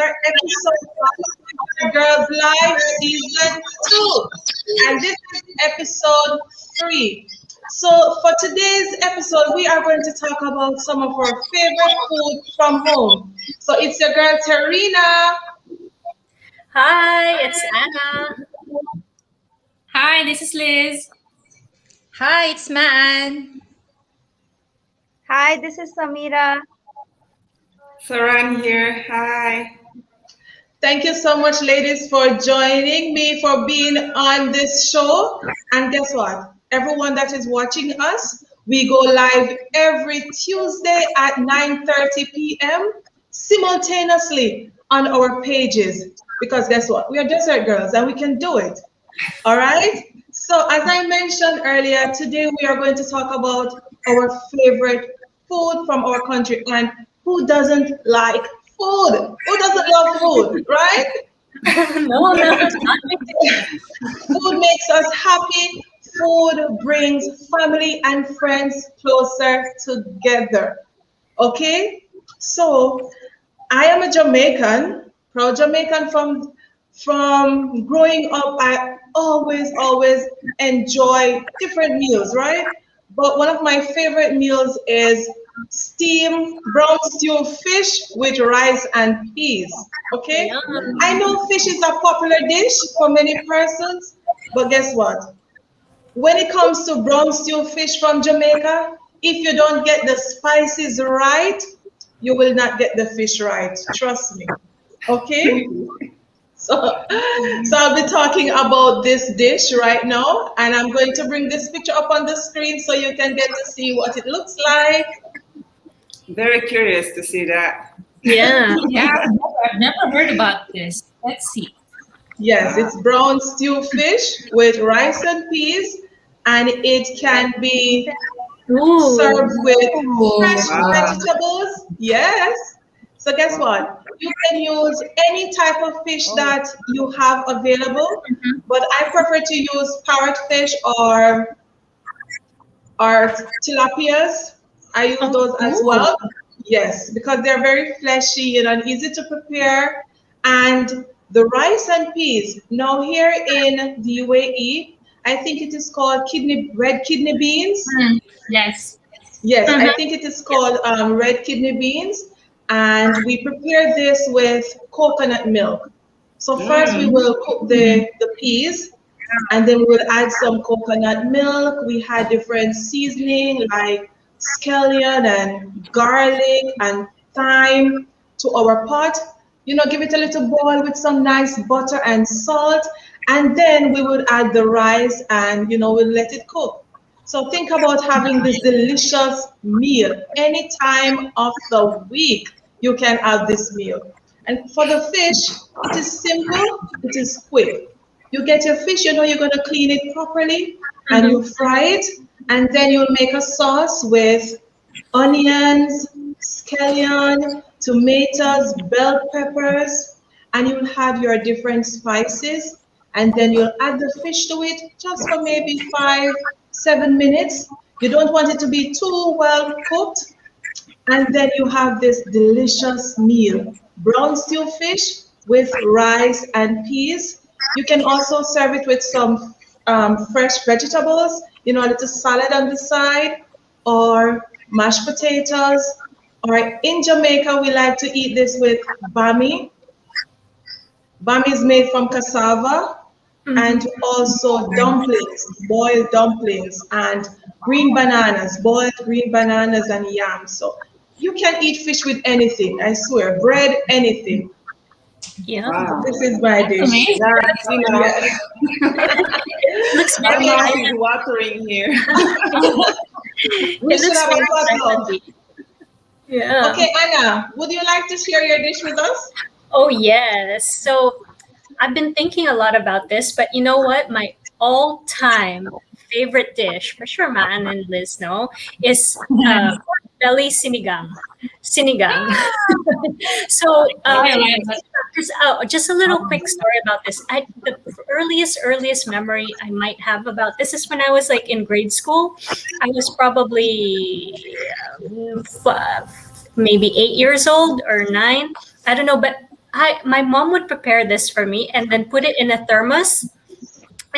another episode of Girls Live Season 2. And this is episode 3. So, for today's episode, we are going to talk about some of our favorite food from home. So, it's your girl, Tarina. Hi, it's Anna. Hi, this is Liz. Hi, it's Man. Hi, this is Samira. Saran here. Hi. Thank you so much, ladies, for joining me, for being on this show. And guess what? Everyone that is watching us, we go live every Tuesday at 9:30 p.m. simultaneously on our pages. Because guess what? We are desert girls and we can do it. All right? So as I mentioned earlier, today we are going to talk about our favorite food from our country. And who doesn't like food? Who doesn't love food, right? No. Food makes us happy. Food brings family and friends closer together. Okay? So I am a Jamaican, proud Jamaican from growing up. I always enjoy different meals, right? But one of my favorite meals is steamed brown stew fish with rice and peas. Okay? Yum. I know fish is a popular dish for many persons, but guess what? When it comes to brown stew fish from Jamaica, if you don't get the spices right, you will not get the fish right. Trust me. Okay? So I'll be talking about this dish right now, and I'm going to bring this picture up on the screen so you can get to see what it looks like. Very curious to see that. Yeah. Yeah, I've never heard about this. Let's see. Yes, it's brown stew fish with rice and peas, and it can be Ooh. served with fresh Wow. vegetables. Yes. So guess what? You can use any type of fish that you have available, but I prefer to use parrotfish or tilapias. I use those as well. Yes, because they're very fleshy, and easy to prepare. And the rice and peas. Now here in the UAE, I think it is called red kidney beans. Yes. Yes, I think it is called red kidney beans. And we prepare this with coconut milk. So first we will cook the peas, and then we will add some coconut milk. We had different seasoning like scallion and garlic and thyme to our pot. Give it a little boil with some nice butter and salt. And then we would add the rice and, we'll let it cook. So think about having this delicious meal any time of the week. You can have this meal. And for the fish, it is simple, it is quick. You get your fish, you're going to clean it properly and you fry it. And then you'll make a sauce with onions, scallion, tomatoes, bell peppers, and you'll have your different spices. And then you'll add the fish to it just for maybe 5-7 minutes. You don't want it to be too well cooked. And then you have this delicious meal. Brown stew fish with rice and peas. You can also serve it with some fresh vegetables, a little salad on the side, or mashed potatoes. Or in Jamaica, we like to eat this with bami. Bami is made from cassava, and also dumplings, boiled dumplings, and boiled green bananas and yam. So you can eat fish with anything, I swear, bread, anything. Yeah. Wow. This is my dish. Amazing. That's, Looks my very mouth nice. is watering here. We It should looks have a very potluck. pleasant. Yeah. Okay, Anna, would you like to share your dish with us? Oh, yes. So I've been thinking a lot about this, but you know what? My all-time favorite dish, for sure, Man and Liz know, is belly sinigang. Sinigang. So I like that. just a little quick story about this. The earliest memory I might have about this is when I was like in grade school. I was probably maybe 8 years old or 9. I don't know, but my mom would prepare this for me and then put it in a thermos,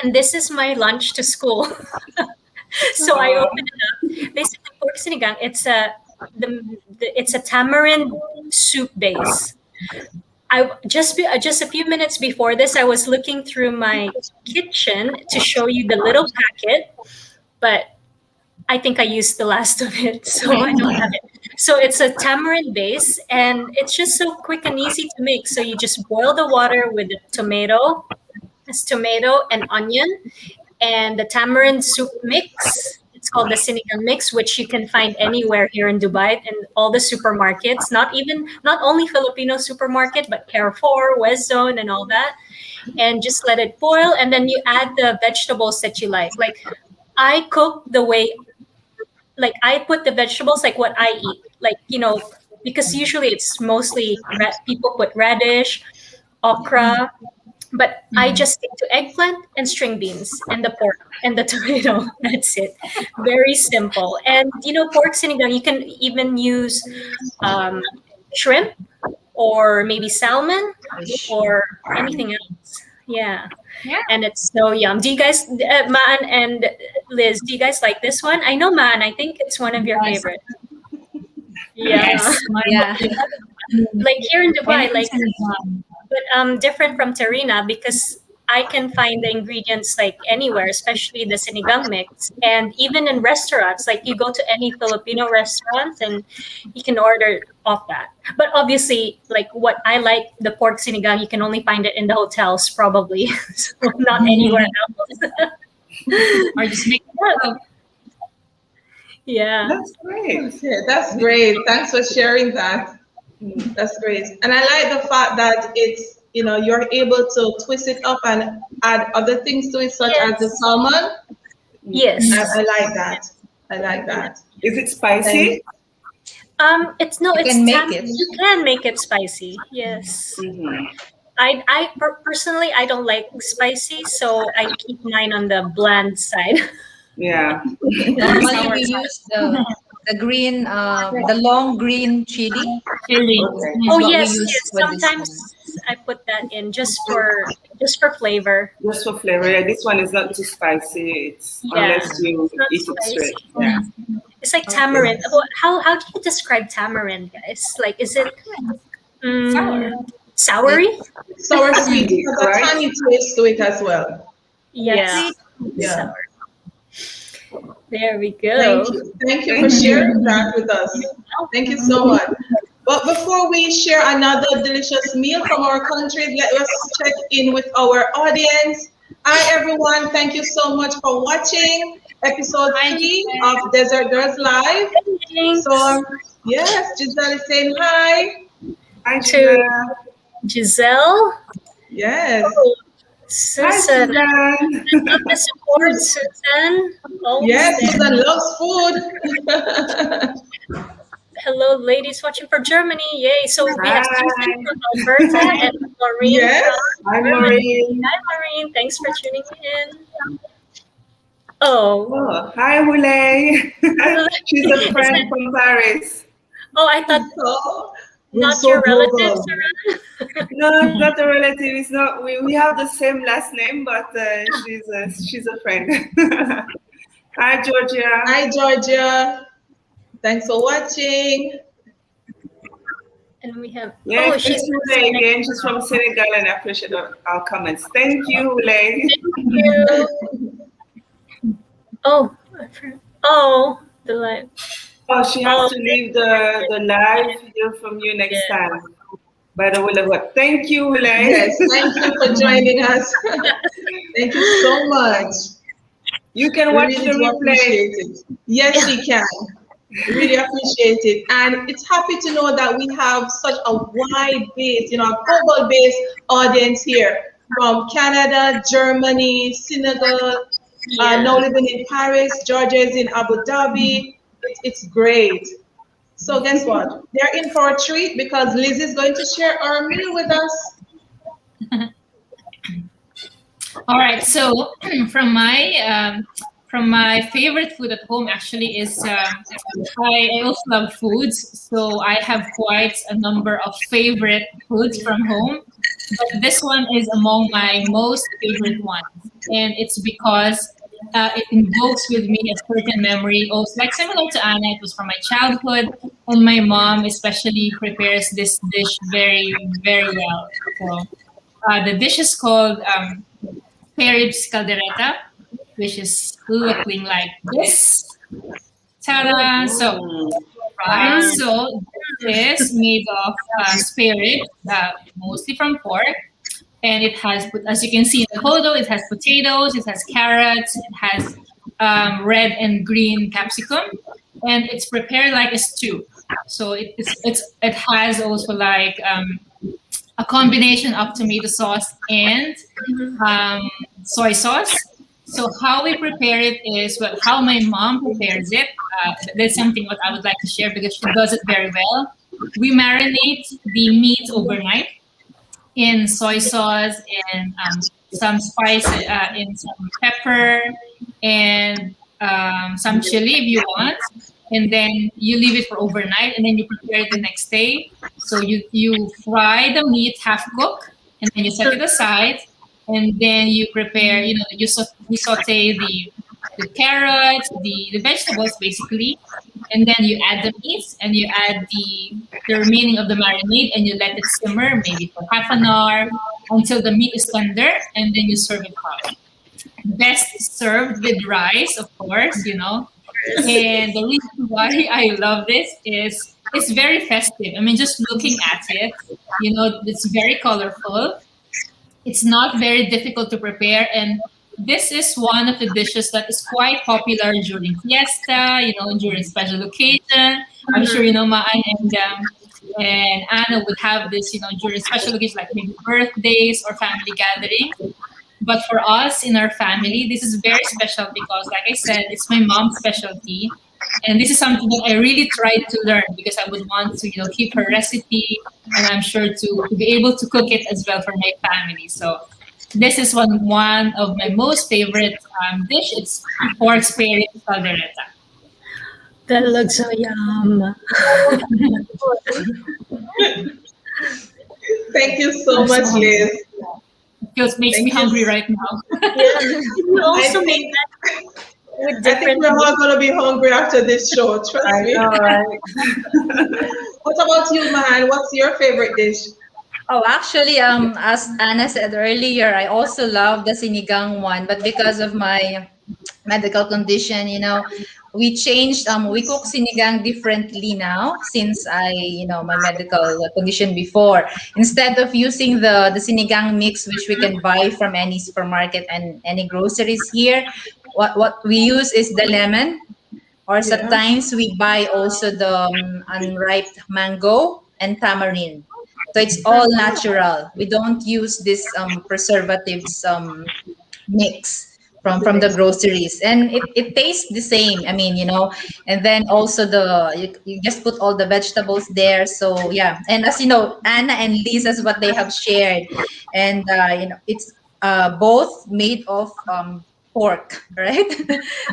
and this is my lunch to school. So I opened it up. Basically, pork sinigang. It's a tamarind soup base. I just a few minutes before this, I was looking through my kitchen to show you the little packet, but I think I used the last of it, so I don't have it. So it's a tamarind base, and it's just so quick and easy to make. So you just boil the water with the tomato, and onion, and the tamarind soup mix. It's called the sinigang mix, which you can find anywhere here in Dubai in all the supermarkets. Not only Filipino supermarket, but Carrefour, West Zone, and all that. And just let it boil, and then you add the vegetables that you like. Like I cook the way, like I put the vegetables like what I eat. Like because usually it's mostly people put radish, okra. But I just stick to eggplant and string beans and the pork and the tomato. That's it. Very simple. And pork sinigang, you can even use shrimp or maybe salmon or anything else. Yeah. And it's so yum. Do you guys, Maan and Liz, do you guys like this one? I know, Maan, I think it's one of your favorites. Yeah. Yes. Yeah. Like here in Dubai, like, but different from Tarina because I can find the ingredients like anywhere, especially the sinigang mix, and even in restaurants. Like you go to any Filipino restaurant and you can order off that. But obviously, like what I like, the pork sinigang, you can only find it in the hotels, probably, so not anywhere else. Or just make it up. Yeah. That's great. Okay, that's great. Thanks for sharing that. That's great. And I like the fact that it's, you're able to twist it up and add other things to it, such as the salmon. Yes. I like that. I like that. Is it spicy? It's you can make it spicy. Yes. Mhm. Personally, I don't like spicy, so I keep mine on the bland side. Yeah. Normally we use the green, the long green chili. Chili. Okay. Oh what we yes, use yes. for this Sometimes I put that in just for flavor. Just for flavor. Yeah, this one is not too spicy. It's Yeah. unless you It's not eat it spicy. straight. Yeah. It's like tamarind. How do you describe tamarind, guys? Like, is it Sour. soury? Sour sweet. It has a Right. tangy taste to it as well. Yeah. Yeah. Sour. There we go. Thank you for sharing that with us. Thank you so much. But before we share another delicious meal from our country, let us check in with our audience. Hi, everyone. Thank you so much for watching episode 3 of Desert Girls Live. Thanks So, yes, Giselle is saying hi. Hi, to Giselle. Giselle. Yes. Hi, Susan. Suzanne. Love the support, Susan. Always Yes, there. Susan loves food. Hello, ladies watching from Germany. Yay. So we have Hi. Susan from Alberta and Maureen Yes. from Hi, Germany. Maureen. Hi, Maureen. Thanks for tuning in. Oh. Oh, hi, Hule. She's a friend from Paris. Oh, I thought So, not so your global. relatives, Sarah? No, it's not a relative. It's not. We have the same last name, but she's a friend. Hi, Georgia. Hi, Georgia. Thanks for watching. And we have, Yes, oh, she's Hule again. She's from Senegal, and I appreciate our comments. Thank you, Hule. Thank you. Oh, the live. Oh, she has to leave the live. Hear from you next time. By the will of God. Thank you, Hule. Yes, thank you for joining us. Thank you so much. You can We watch really the do replay. appreciate it. Yes, we can. Really appreciate it. And it's happy to know that we have such a wide base, a global based audience here from Canada, Germany, Senegal, now living in Paris, Georgia is in Abu Dhabi. It's great. So guess what? They're in for a treat because Liz is going to share our meal with us. All right. So from my from my favorite food at home actually is I also love foods, so I have quite a number of favorite foods from home. But this one is among my most favorite ones, and it's because it invokes with me a certain memory. Also, like similar to Anna, it was from my childhood, and my mom especially prepares this dish very, very well. So the dish is called spare ribs caldereta, which is looking like this. Ta-da! So, right, so this is made of spare ribs, mostly from pork, and it has, as you can see in the photo, it has potatoes, it has carrots, it has red and green capsicum, and it's prepared like a stew. So it has also like a combination of tomato sauce and soy sauce. So how we prepare it is well, how my mom prepares it. That's something what I would like to share because she does it very well. We marinate the meat overnight in soy sauce and some spice, in some pepper and some chili if you want. And then you leave it for overnight, and then you prepare it the next day. So you fry the meat half cooked, and then you set it aside, and then you prepare. You saute the carrots, the vegetables basically, and then you add the meat and you add the remaining of the marinade, and you let it simmer maybe for half an hour until the meat is tender, and then you serve it hot. Best served with rice, of course, you know. And the reason why I love this is it's very festive. I mean, just looking at it, you know, it's very colorful. It's not very difficult to prepare, and this is one of the dishes that is quite popular during fiesta, you know, during special occasion. I'm sure you know Maan and Anna would have this, you know, during special occasions like maybe birthdays or family gatherings. But for us in our family, this is very special because, like I said, it's my mom's specialty. And this is something that I really tried to learn because I would want to, you know, keep her recipe, and I'm sure to be able to cook it as well for my family. So this is one of my most favorite dish. It's pork spare ribs caldereta. That looks so yum. Thank you so much, Liz. Makes me hungry right now. You also I make think- that with I think different. we're all gonna be hungry after this show. Trust me. right? What about you, Mahan? What's your favorite dish? Oh, actually, as Anna said earlier, I also love the sinigang one, but because of my medical condition, you know, we cook sinigang differently now since my medical condition before. Instead of using the sinigang mix, which we can buy from any supermarket and any groceries here, what we use is the lemon, or Yeah. sometimes we buy also the unripe mango and tamarind. So it's all natural. We don't use this preservatives mix from the groceries, and it tastes the same. I mean, and then also you just put all the vegetables there. So yeah, and as you know, Anna and Lisa's what they have shared, and it's both made of pork, right?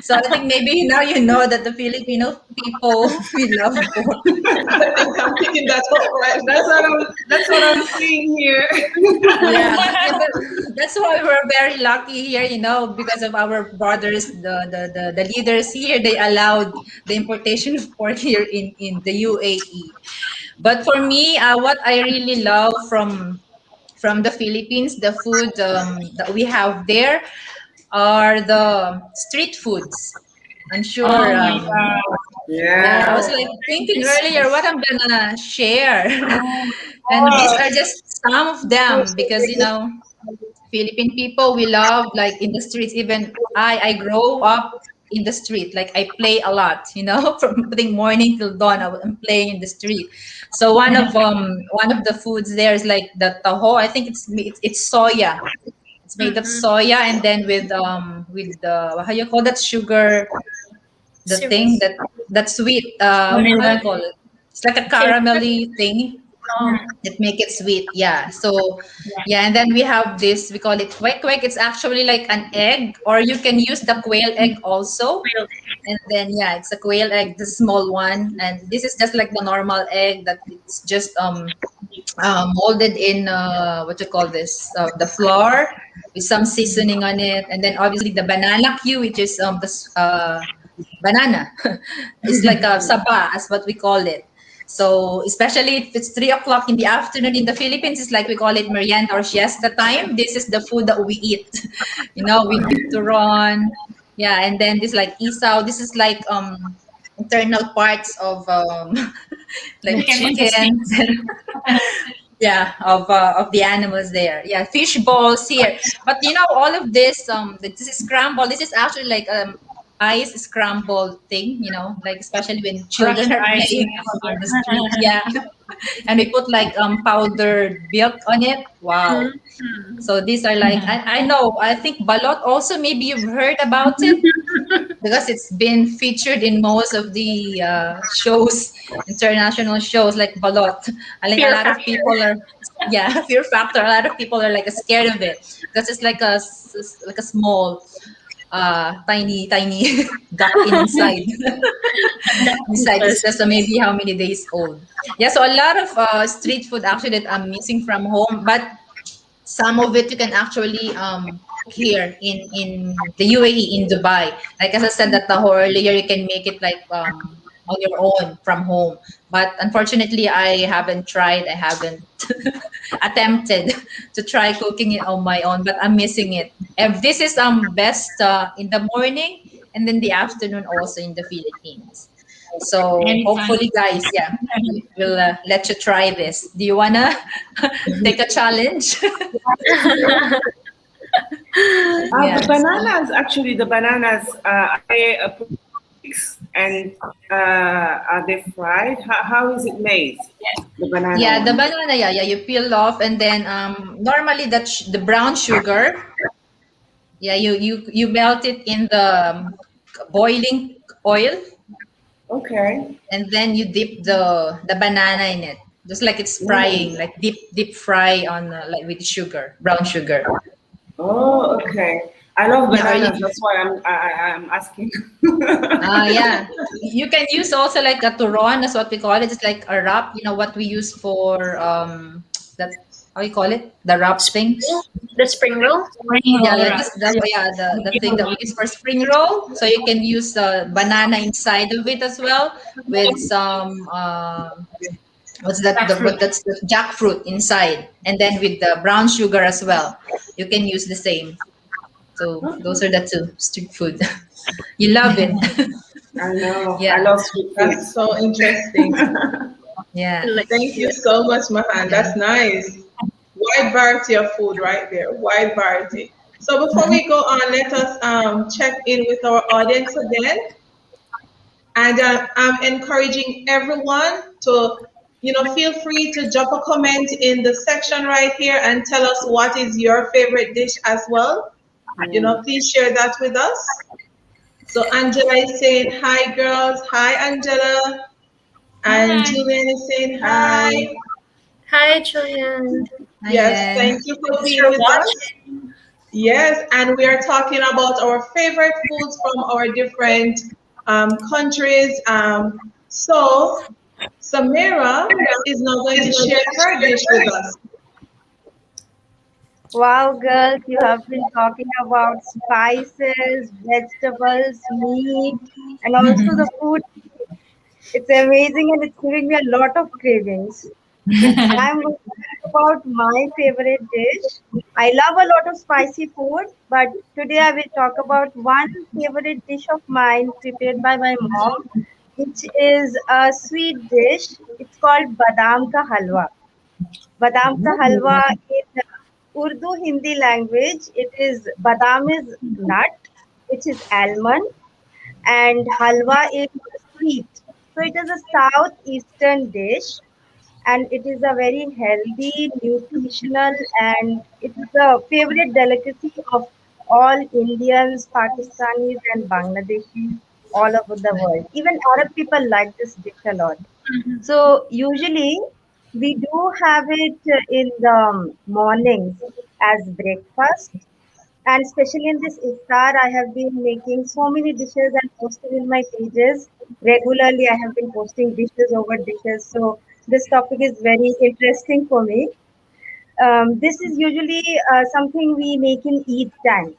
So I think maybe now you know that the Filipino people we love pork. I'm picking that up right now. That's what I'm seeing here. Yeah, that's why we're very lucky here, because of our brothers, the leaders here. They allowed the importation of pork here in the UAE. But for me, what I really love from the Philippines, the food that we have there are the street foods. I'm sure. Oh my god. Yeah, I Yeah. was like thinking earlier what I'm gonna share, and these are just some of them because Philippine people, we love like in the streets. Even I grow up in the street. Like I play a lot, from putting morning till dawn. I'm playing in the street. So one of the foods there is like the taho. I think it's soya. It's made of soya, and then with the how you call that, sugar, the Syrup. thing that's sweet. How do you call it? It's like a caramelly thing. Oh, that make it sweet. Yeah. So yeah, and then we have this, we call it kwek kwek. It's actually like an egg, or you can use the quail egg also. real. And then yeah, it's a quail egg, the small one. And this is just like the normal egg that it's just molded in what you call this, the flour with some seasoning on it, and then obviously the banana cue, which is banana. It's like a saba, as what we call it. So especially if it's 3 o'clock in the afternoon in the Philippines, it's like we call it merienda or siesta time. This is the food that we eat. We dip turon. Yeah, and then this like isaw. This is like internal parts of like Chicken chicken. Yeah, of the animals there. Yeah, fish balls here. But all of this this is scrambled. This is actually like ice scrambled thing. Like especially when children Crushed are ice playing on the street. Yeah, and we put like powdered milk on it. Wow. So these are like I know. I think balot also. Maybe you've heard about it because it's been featured in most of the shows, international shows like Balot. I think a Fear lot of factor. people are, yeah, Fear Factor. A lot of people are like scared of it because it's like like a small, tiny duck inside. Inside it's just maybe how many days old. Yeah, so a lot of street food actually that I'm missing from home, but some of it you can actually here in the UAE in Dubai. Like as I said that earlier, you can make it like on your own from home. But unfortunately, I haven't tried. I haven't attempted to try cooking it on my own. But I'm missing it. And this is best in the morning and then the afternoon also in the Philippines. So Anytime. hopefully, guys, yeah, we'll let you try this. Do you wanna take a challenge? The Yes. bananas, actually, the bananas, I put mix and are they fried? How is it made? The banana Yeah, the one. banana, yeah, you peel off, and then normally the brown sugar, yeah, you melt it in the boiling oil, Okay. and then you dip the banana in it, just like it's frying, Mm. like deep fry on like with sugar, brown sugar. Oh, okay. I love Yeah, or bananas. That's why I'm asking. yeah, you can use also like a turon. That's what we call it. It's like a wrap. You know what we use for that, how you call it? The wrap thing. The spring roll. Spring Yeah, roll like wrap. this. Yeah, the thing that we use for spring roll. So you can use the banana inside of it as well with some what's that? Jackfruit. That's the jackfruit inside, and then with the brown sugar as well. You can use the same. So those are the two street food. You love it. I know. I Yeah. love sweet That's foods. so interesting. Yeah. Like, Thank you so much, Mahan. That's nice. Wide variety of food right there. Wide variety. So before we go on, let us check in with our audience again. And I'm encouraging everyone to, feel free to drop a comment in the section right here and tell us what is your favorite dish as well. Please share that with us. So Angela is saying, hi, girls. Hi, Angela. And Hi. Julian is saying, Hi. hi. hi, Julian. Yes, Ayan. thank you for Thanks being for with us. watching. Yes, and we are talking about our favorite foods from our different countries. So Samira is now going to share her dish with us. Wow, girls, you have been talking about spices, vegetables, meat, and also the food. It's amazing and it's giving me a lot of cravings. I'm going to talk about my favorite dish. I love a lot of spicy food, but today I will talk about one favorite dish of mine prepared by my mom, which is a sweet dish. It's called Badam ka halwa. Badam ka halwa in Urdu Hindi language, it is badam is nut, which is almond, and halwa is sweet. So it is a southeastern dish and it is a very healthy, nutritional, and it is a favorite delicacy of all Indians, Pakistanis, and Bangladeshis all over the world. Even Arab people like this dish a lot. So usually We do have it in the mornings as breakfast. And especially in this iftar, I have been making so many dishes and posting in my pages. Regularly, I have been posting dishes over dishes. So this topic is very interesting for me. This is usually something we make in Eid time.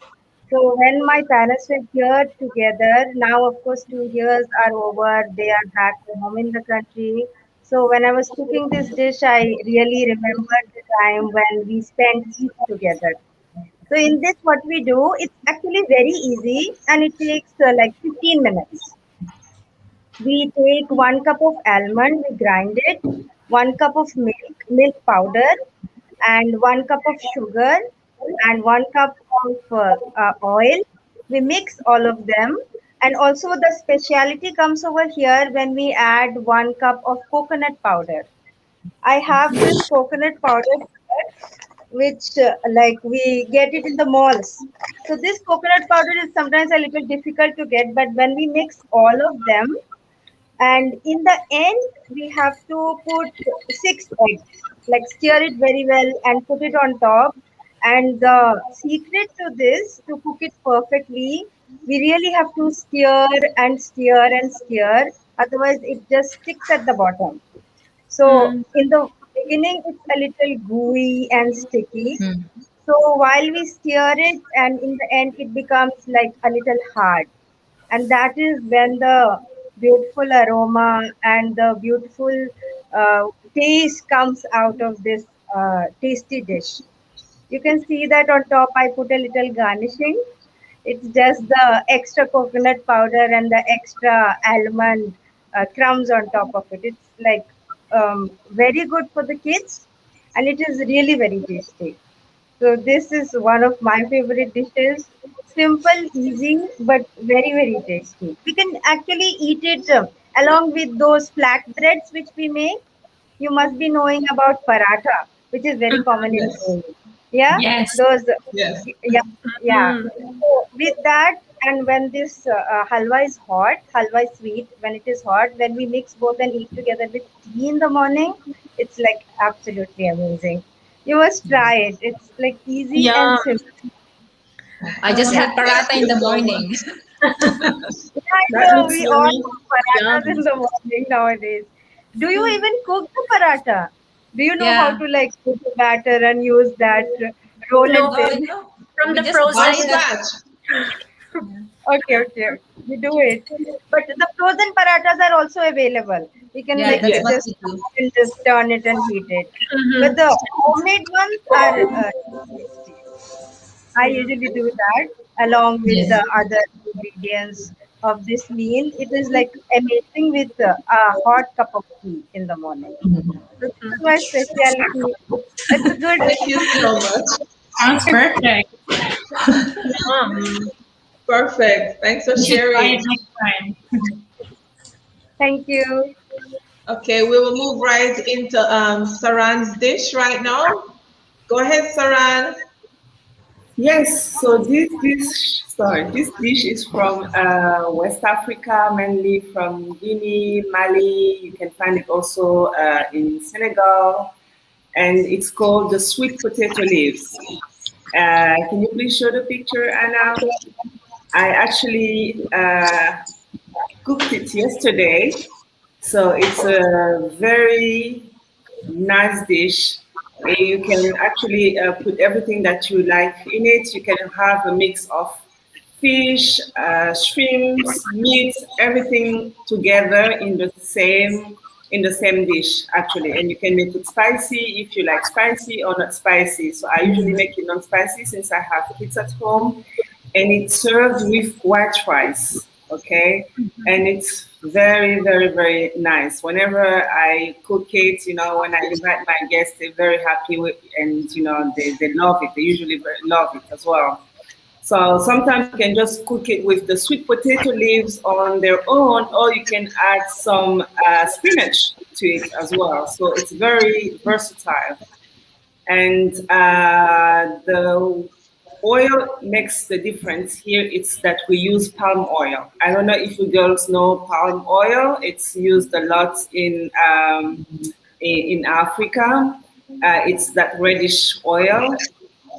So when my parents were here together, now of course 2 years are over, they are back home in the country. So when I was cooking this dish, I really remembered the time when we spent Eid together. So in this, what we do, it's actually very easy and it takes like 15 minutes. We take 1 cup of almond, we grind it, 1 cup of milk, milk powder, and 1 cup of sugar, and 1 cup of oil. We mix all of them. And also the speciality comes over here when we add 1 cup of coconut powder. I have this coconut powder which like we get it in the malls. So this coconut powder is sometimes a little difficult to get, but when we mix all of them, and in the end we have to put 6 eggs, like stir it very well and put it on top. And the secret to this, to cook it perfectly, we really have to stir and stir and stir, otherwise it just sticks at the bottom. So Mm. in the beginning, it's a little gooey and sticky. Mm. So while we stir it, and in the end, it becomes like a little hard. And that is when the beautiful aroma and the beautiful uh, taste comes out of this tasty dish. You can see that on top, I put a little garnishing. It's just the extra coconut powder and the extra almond crumbs on top of it. It's like very good for the kids, and it is really very tasty. So this is one of my favorite dishes. Simple, easy, but very very tasty. We can actually eat it along with those flatbreads which we make. You must be knowing about paratha, which is very common in Yes. India. Yeah, Yes. those. Yes. Yeah, yeah. Mm. So with that, and when this halwa is hot, halwa is sweet. When it is hot, when we mix both and eat together with tea in the morning, it's like absolutely amazing. You must try it. It's like easy and Yeah. simple. I just Yeah, had Thank paratha in you the so morning. much. yeah, I That know. looks We all yummy. do parathas in Yum. the morning nowadays. Do you even cook the paratha? Do you know how Yeah. to like put the batter and use that, roll No, it No, in? no. from We the just From frozen. buy that. scratch. Okay, okay, okay. We do it. But the frozen parathas are also available. We can Yeah, like that's what Yes. just we do. and just turn it and heat it. But Mhm. the homemade ones are tasty. I Yeah. usually do that along with Yes. the other ingredients of this meal. It is like amazing with a hot cup of tea in the morning. So this is my specialty. It's a good. Thank you so much. Sounds perfect. Yum. Perfect. Thanks for You should try it sharing. next time. Thank you. Okay, we will move right into Saran's dish right now. Go ahead, Saran. Yes, so this dish is from West Africa, mainly from Guinea, Mali. You can find it also in Senegal, and it's called the sweet potato leaves. Can you please show the picture, Anna? I actually cooked it yesterday, so it's a very nice dish. You can actually put everything that you like in it. You can have a mix of fish, shrimps, meat, everything together in the same dish actually. And you can make it spicy if you like spicy or not spicy. So I usually make it non-spicy since I have kids at home, and it's served with white rice. Okay, and it's very, very, very nice. Whenever I cook it, when I invite my guests, they're very happy with, and they love it. They usually love it as well. So sometimes you can just cook it with the sweet potato leaves on their own, or you can add some spinach to it as well. So it's very versatile. And the oil makes the difference here. It's that we use palm oil. I don't know if you girls know palm oil. It's used a lot in Africa. It's that reddish oil,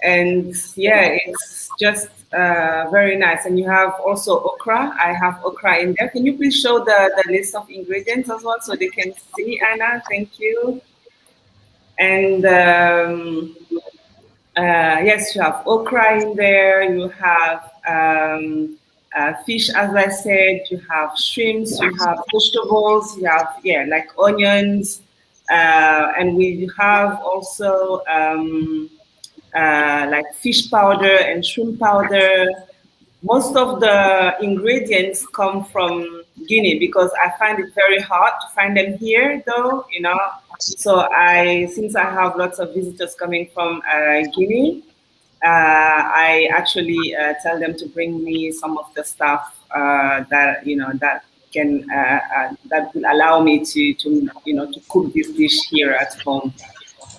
and yeah, it's just very nice. And you have also okra. I have okra in there. Can you please show the list of ingredients as well so they can see, Anna? Thank you. And yes, you have okra in there. You have fish, as I said. You have shrimps. You have vegetables. You have like onions, and we have also like fish powder and shrimp powder. Most of the ingredients come from Guinea because I find it very hard to find them here, though. So since I have lots of visitors coming from Guinea, I actually tell them to bring me some of the stuff that that can that will allow me to cook this dish here at home.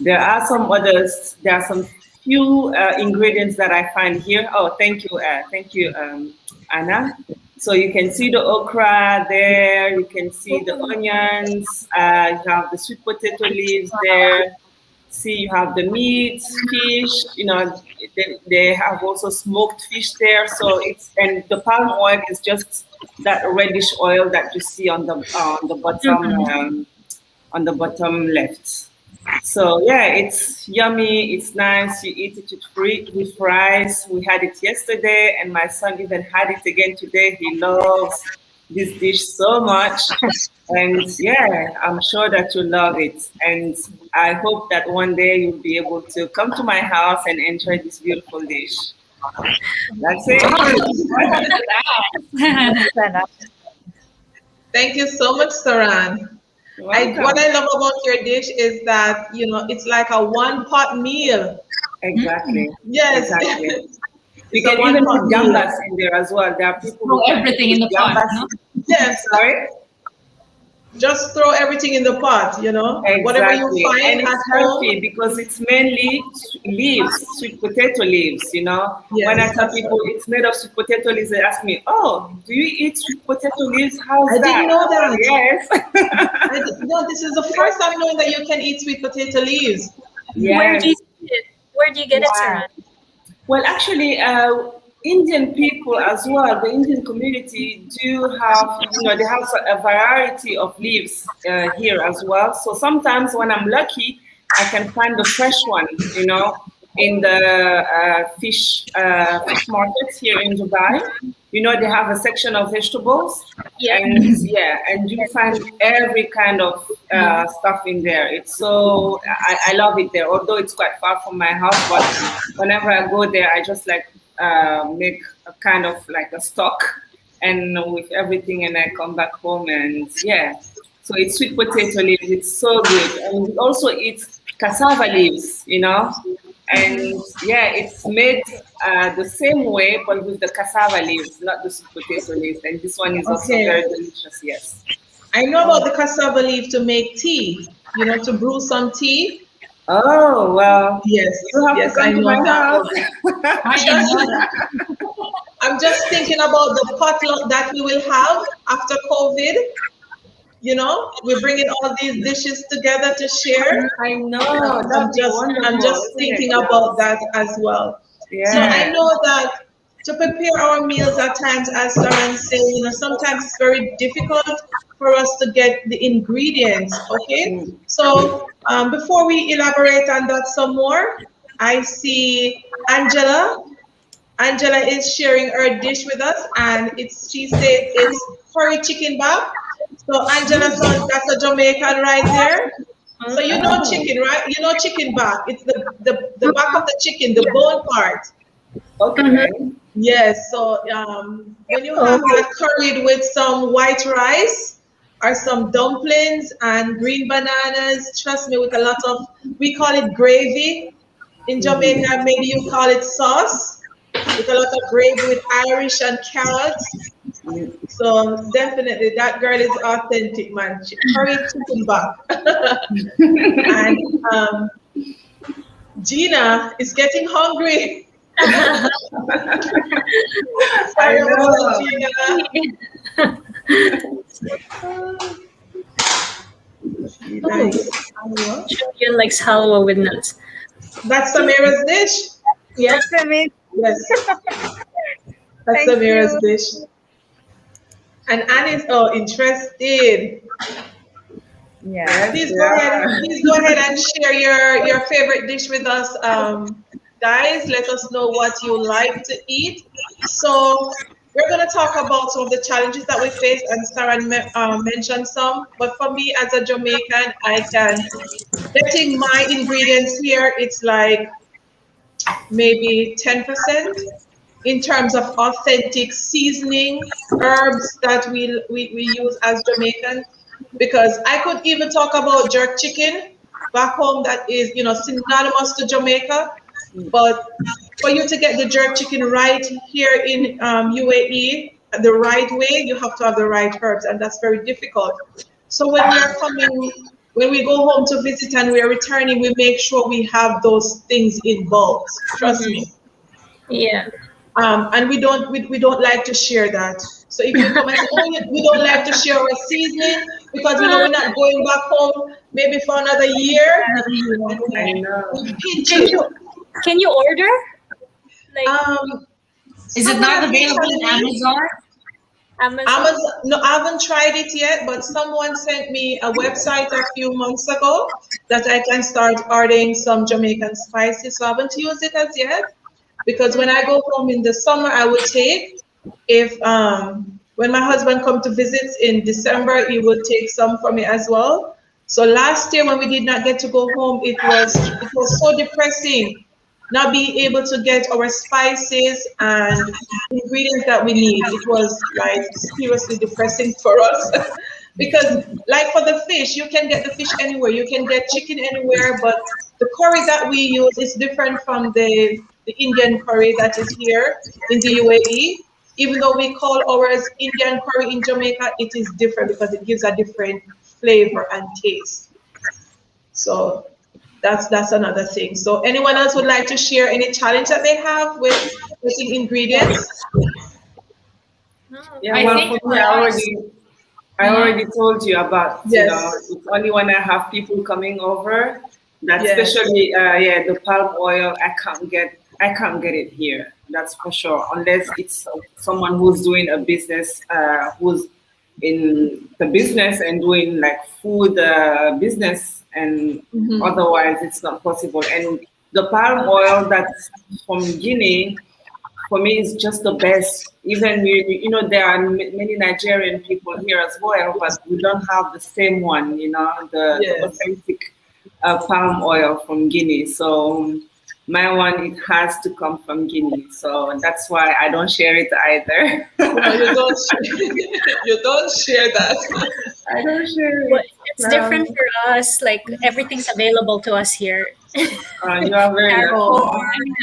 There are some others. There are some few ingredients that I find here. Oh, thank you, Anna. So you can see the okra there. You can see the onions. You have the sweet potato leaves there. See, you have the meat, fish. They have also smoked fish there. So and the palm oil is just that reddish oil that you see on the bottom left. So yeah, it's yummy, it's nice. You eat it with rice. We had it yesterday, and my son even had it again today. He loves this dish so much. And yeah, I'm sure that you love it. And I hope that one day you'll be able to come to my house and enjoy this beautiful dish. That's it. Thank you so much, Saran. What I love about your dish is that, it's like a one-pot meal. Exactly. Yes. Exactly. You can even put gambas in there as well. There are people who everything in the pot, no? Yes. Sorry? Just throw everything in the pot, Exactly. Whatever you find. And it's healthy because it's mainly leaves, sweet potato leaves, Yes, when I tell people it's made of sweet potato leaves, they ask me, oh, do you eat sweet potato leaves? How's that? I didn't know that. Yes. No, this is the first time knowing that you can eat sweet potato leaves. Yes. Where do you get it, Saran? Well, actually, Indian people as well, the Indian community do have, they have a variety of leaves here as well. So sometimes when I'm lucky, I can find the fresh one, in the fish markets here in Dubai. They have a section of vegetables. Yeah. And you find every kind of stuff in there. It's so, I love it there, although it's quite far from my house, but whenever I go there, I just make a kind of like a stock and with everything, and I come back home, and so it's sweet potato leaves. It's so good. And we also eat cassava leaves, and it's made the same way, but with the cassava leaves, not the sweet potato leaves. And this one is also very delicious. Yes, I know about the cassava leaf to make tea, to brew some tea. Oh, well. Yes, I know that. I'm just thinking about the potluck that we will have after COVID. We're bringing all these dishes together to share. I know. I'm just thinking about that as well. Yeah. So I know that to prepare our meals at times, as Saran said, sometimes it's very difficult for us to get the ingredients. Okay. So before we elaborate on that some more, I see Angela. Angela is sharing her dish with us, and she said it's curry chicken bab. So Angela, that's a Jamaican right there. So chicken, right? Chicken back. It's the back of the chicken, the bone part. Okay. Yes. So when you have that curried with some white rice or some dumplings and green bananas, trust me, with a lot of, we call it gravy. In Jamaica, maybe you call it sauce, with a lot of gravy with Irish and carrots. So definitely that girl is authentic, man. Curry chicken back. And Gina is getting hungry. Sorry about that, Gina. Nice. Halwa. Julian likes halwa with nuts. That's Samira's dish. Yeah. That's amazing. Yes, that's Thank Samira's you. dish. And Annie's interested. Yeah. Please go ahead. Please go ahead and share your favorite dish with us, guys. Let us know what you like to eat. So we're going to talk about some of the challenges that we face, and Sarah mentioned some. But for me, as a Jamaican, I can getting my ingredients here. It's like maybe 10% in terms of authentic seasoning, herbs that we use as Jamaicans. Because I could even talk about jerk chicken back home that is, synonymous to Jamaica. But for you to get the jerk chicken right here in UAE, the right way, you have to have the right herbs, and that's very difficult. So when we go home to visit and we are returning, we make sure we have those things in bulk. Trust me. Yeah. And we don't like to share that. So if you come and say, oh, we don't like to share our seasoning because we know we're not going back home maybe for another year. I know. Can you order? Like Is it not available on Amazon? Amazon? No, I haven't tried it yet, but someone sent me a website a few months ago that I can start ordering some Jamaican spices. So I haven't used it as yet. Because when I go home in the summer, I would take, if when my husband come to visit in December, he would take some for me as well. So last year when we did not get to go home, it was so depressing not being able to get our spices and ingredients that we need. It was like seriously depressing for us. Because like for the fish, you can get the fish anywhere, you can get chicken anywhere, but the curry that we use is different from the Indian curry that is here in the UAE. Even though we call ours Indian curry in Jamaica, it is different because it gives a different flavor and taste. So that's another thing. So anyone else would like to share any challenge that they have with getting ingredients? Yeah, well, for me, I already told you about, Yes. it's only when I have people coming over that Yes. especially, the palm oil, I can't get it here. That's for sure. Unless it's someone who's doing a business, who's in the business and doing like food business, and otherwise it's not possible. And the palm oil that's from Guinea, for me, is just the best. Even there are many Nigerian people here as well, but we don't have the same one. The Yes. authentic palm oil from Guinea. So my one, it has to come from Guinea. So that's why I don't share it either. No, you don't. You don't share that. I don't share it. But it's different for us. Like everything's available to us here. You are very Airport,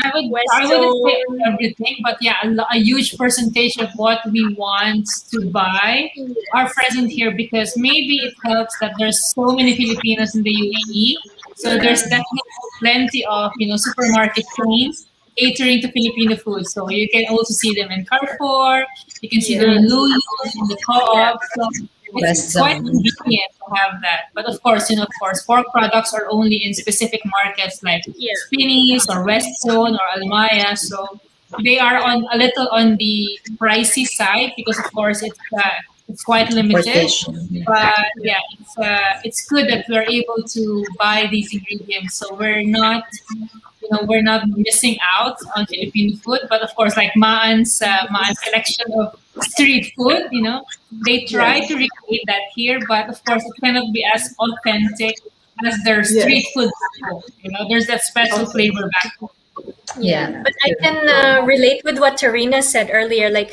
I wouldn't say everything, but yeah, a huge percentage of what we want to buy are present here because maybe it helps that there's so many Filipinos in the UAE. So there's definitely plenty of supermarket chains catering to Filipino food. So you can also see them in Carrefour. You can see them in Lulu, in the co-op. So it's quite convenient to have that. But of course, pork products are only in specific markets like Spinneys or West Zone or Almaya. So they are a little on the pricey side because of course it's quite limited. But yeah, it's good that we're able to buy these ingredients. So we're not missing out on Filipino food. But of course, like Maan's selection of street food, they try to recreate that here, but of course it cannot be as authentic as their street food back home. There's that special flavor back home. Yeah, but I can relate with what Tarina said earlier. Like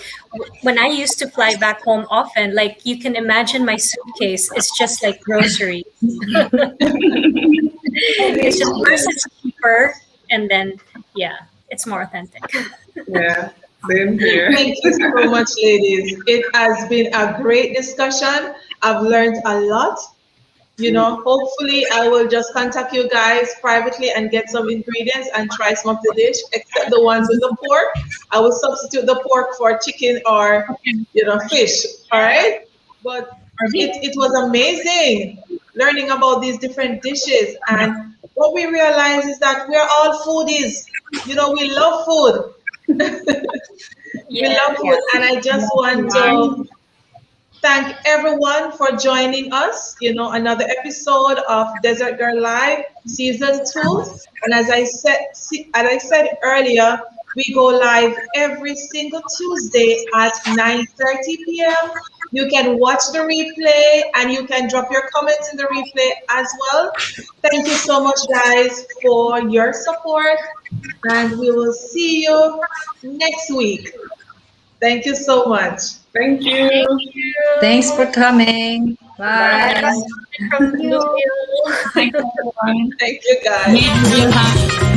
when I used to fly back home often, like you can imagine my suitcase is just like groceries. It's just first it's cheaper, and then it's more authentic. Yeah, same here. Thank you so much, ladies. It has been a great discussion. I've learned a lot. Hopefully I will just contact you guys privately and get some ingredients and try some of the dish, except the ones with the pork. I will substitute the pork for chicken or, fish. All right. But it was amazing. learning about these different dishes. And what we realize is that we're all foodies. You know, we love food. We love food. And I just want to thank everyone for joining us. You know, another episode of Desert Girl Live Season 2. And as I said earlier, we go live every single Tuesday at 9:30 p.m. You can watch the replay and you can drop your comments in the replay as well. Thank you so much, guys, for your support. And we will see you next week. Thank you so much. Thank you. Thanks for coming. Bye. From Bluefield. Thank you, everyone. Thank you, guys. Maybe we'll have